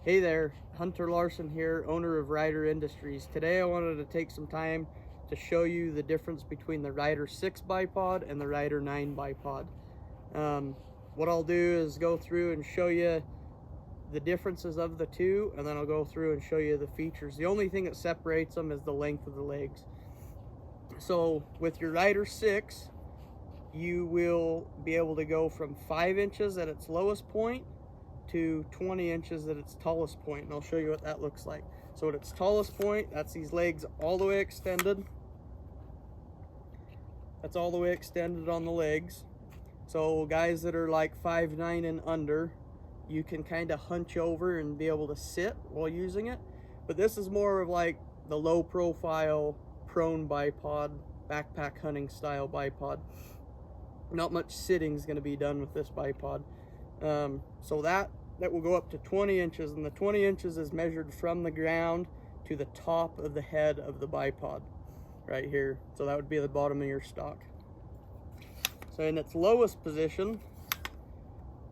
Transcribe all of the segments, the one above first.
Hey there, Hunter Larson here, owner of RYDR Industries. Today I wanted to take some time to show you the difference between the RYDR 6 bipod and the RYDR 9 bipod. What I'll do is go through and show you the differences of the two, and then I'll go through and show you the features. The only thing that separates them is the length of the legs. So with your RYDR 6, you will be able to go from 5 inches at its lowest point to 20 inches at its tallest point, and I'll show you what that looks like. So at its tallest point, that's these legs all the way extended. That's all the way extended on the legs. So guys that are like 5'9" and under, you can kind of hunch over and be able to sit while using it. But this is more of like the low profile prone bipod, backpack hunting style bipod. Not much sitting is going to be done with this bipod. So that will go up to 20 inches, and the 20 inches is measured from the ground to the top of the head of the bipod right here. So that would be the bottom of your stock. So in its lowest position,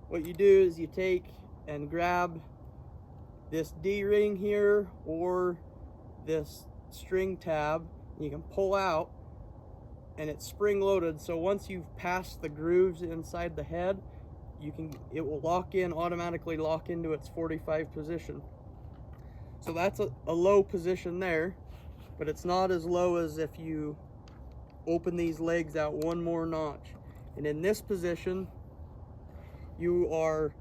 what you do is you take and grab this D-ring here or this string tab, and you can pull out, and it's spring loaded. So once you've passed the grooves inside the head, it will automatically lock into its 45 position. So that's a low position there, but it's not as low as if you open these legs out one more notch. And in this position, you are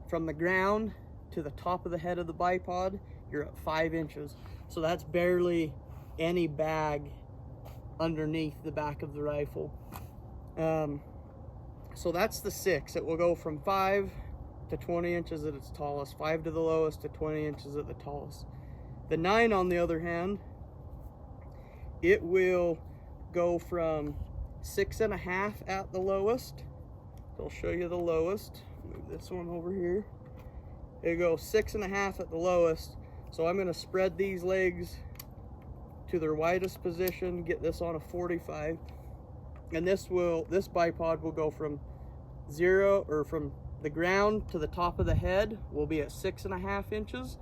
from the ground to the top of the head of the bipod, you're at 5 inches. So that's barely any bag underneath the back of the rifle. So that's the 6. It will go from 5 to 20 inches at its tallest, 5 to the lowest to 20 inches at the tallest. The 9, on the other hand, it will go from 6.5 at the lowest. I'll show you the lowest. Move this one over here. It goes 6.5 at the lowest. So I'm going to spread these legs to their widest position, get this on a 45. And this bipod will go from from the ground to the top of the head will be at 6.5 inches.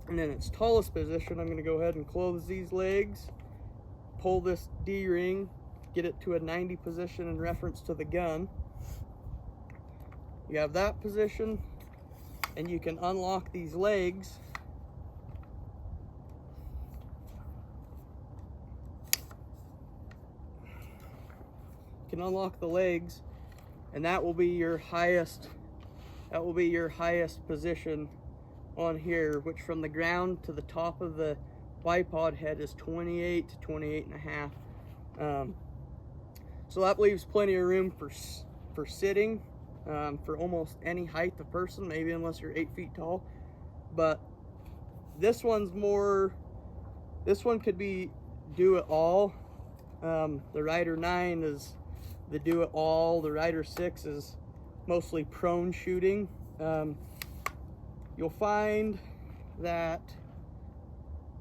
And in its tallest position, I'm going to go ahead and close these legs, pull this D-ring, get it to a 90 position in reference to the gun. You have that position, and you can unlock these legs. You can unlock the legs, and that will be your highest position on here, which from the ground to the top of the bipod head is 28 to 28.5. So that leaves plenty of room for sitting, for almost any height of person, maybe unless you're 8 feet tall. But this one could be do it all. The RYDR 9 is the do it all. The RYDR 6 is mostly prone shooting. You'll find that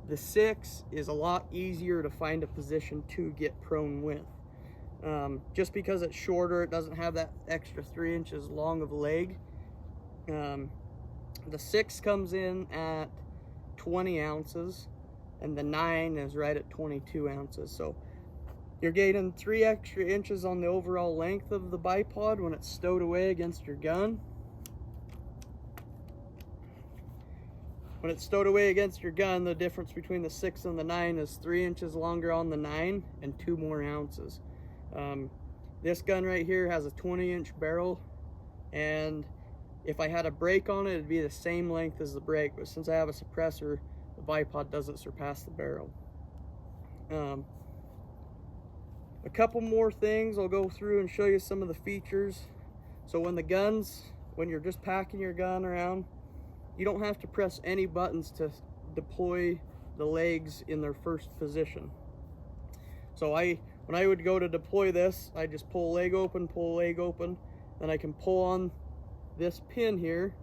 the 6 is a lot easier to find a position to get prone with. Just because it's shorter, it doesn't have that extra 3 inches long of leg. The 6 comes in at 20 ounces, and the 9 is right at 22 ounces. So you're gaining 3 extra inches on the overall length of the bipod when it's stowed away against your gun. When it's stowed away against your gun, the difference between the 6 and the 9 is 3 inches longer on the 9 and 2 more ounces. This gun right here has a 20-inch barrel, and if I had a brake on it, it'd be the same length as the brake, but since I have a suppressor, the bipod doesn't surpass the barrel. A couple more things I'll go through and show you some of the features. So when you're just packing your gun around, you don't have to press any buttons to deploy the legs in their first position. So when I would go to deploy this, I just pull leg open, then I can pull on this pin here,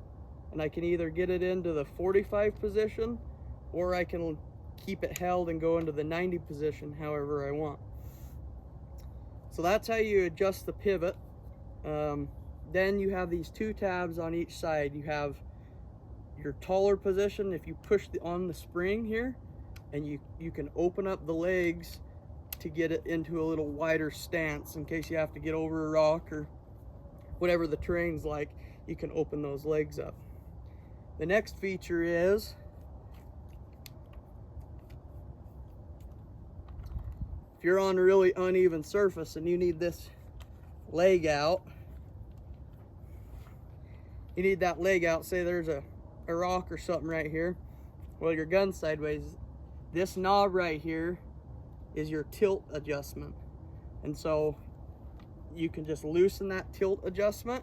and I can either get it into the 45 position, or I can keep it held and go into the 90 position however I want. So that's how you adjust the pivot. Then you have these 2 tabs on each side. You have your taller position, if you push on the spring here, and you can open up the legs to get it into a little wider stance in case you have to get over a rock or whatever the terrain's like, you can open those legs up. The next feature is if you're on a really uneven surface and you need this leg out, you need that leg out, say there's a rock or something right here, well, your gun's sideways, this knob right here is your tilt adjustment. And so you can just loosen that tilt adjustment,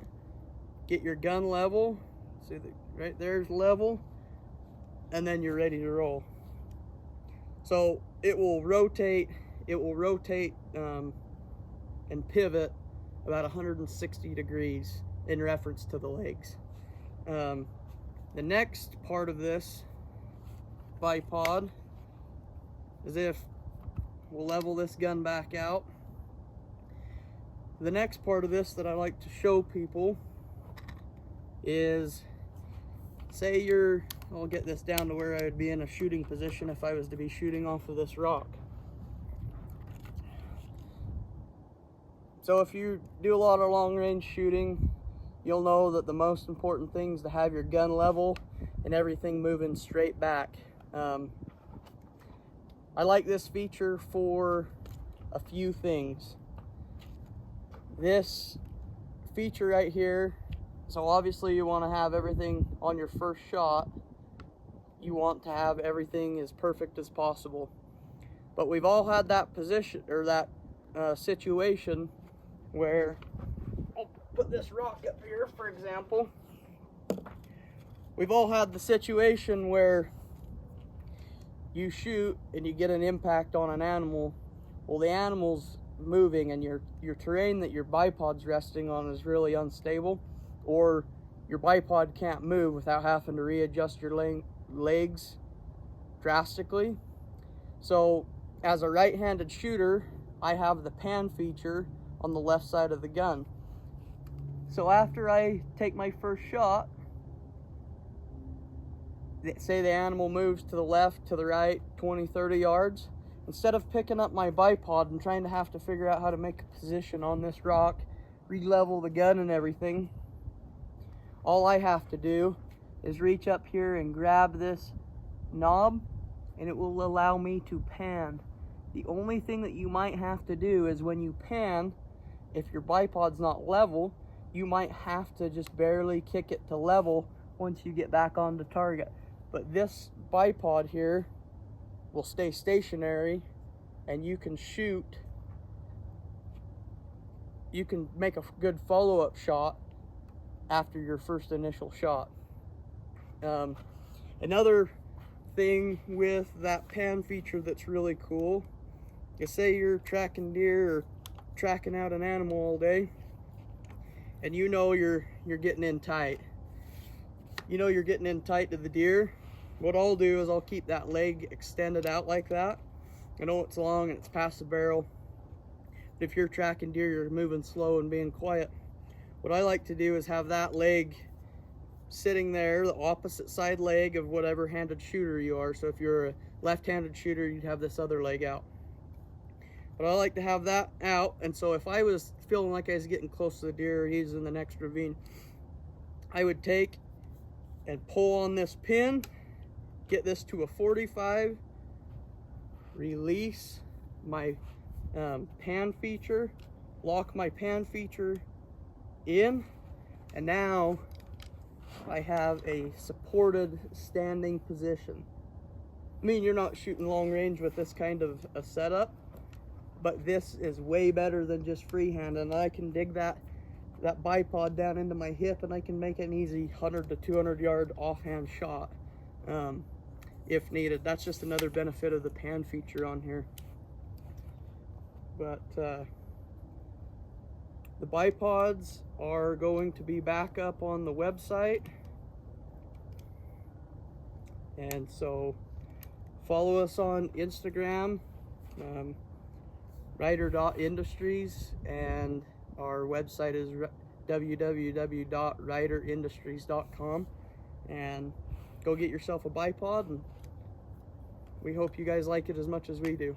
get your gun level, see that right there's level, and then you're ready to roll. So it will rotate and pivot about 160 degrees in reference to the legs. The next part of this bipod is, if we'll level this gun back out, the next part of this that I like to show people is, say I'll get this down to where I would be in a shooting position if I was to be shooting off of this rock. So if you do a lot of long range shooting, you'll know that the most important thing is to have your gun level and everything moving straight back. I like this feature for a few things. This feature right here, so obviously you want to have everything on your first shot. You want to have everything as perfect as possible. But we've all had that position, or that situation where, I'll put this rock up here for example. We've all had the situation where you shoot and you get an impact on an animal. Well, the animal's moving and your terrain that your bipod's resting on is really unstable, or your bipod can't move without having to readjust your legs drastically. So as a right-handed shooter, I have the pan feature on the left side of the gun. So after I take my first shot, say the animal moves to the left, to the right, 20, 30 yards, instead of picking up my bipod and trying to have to figure out how to make a position on this rock, re-level the gun and everything, all I have to do is reach up here and grab this knob, and it will allow me to pan. The only thing that you might have to do is when you pan, if your bipod's not level, you might have to just barely kick it to level once you get back on the target. But this bipod here will stay stationary, and you can shoot, you can make a good follow-up shot after your first initial shot. Another thing with that pan feature that's really cool is, say you're tracking deer or tracking out an animal all day, and you know you're getting in tight. You know you're getting in tight to the deer. What I'll do is I'll keep that leg extended out like that. I know it's long and it's past the barrel. If you're tracking deer, you're moving slow and being quiet. What I like to do is have that leg sitting there, the opposite side leg of whatever handed shooter you are. So if you're a left-handed shooter, you'd have this other leg out. But I like to have that out, and so if I was feeling like I was getting close to the deer, or he's in the next ravine, I would take and pull on this pin, get this to a 45, release my pan feature, lock my pan feature in, and now I have a supported standing position. I mean, you're not shooting long range with this kind of a setup, but this is way better than just freehand, and I can dig that bipod down into my hip, and I can make an easy 100 to 200 yard offhand shot if needed. That's just another benefit of the pan feature on here. But the bipods are going to be back up on the website, and so follow us on Instagram, RYDR Industries, and our website is www.ryderindustries.com, and go get yourself a bipod, and we hope you guys like it as much as we do.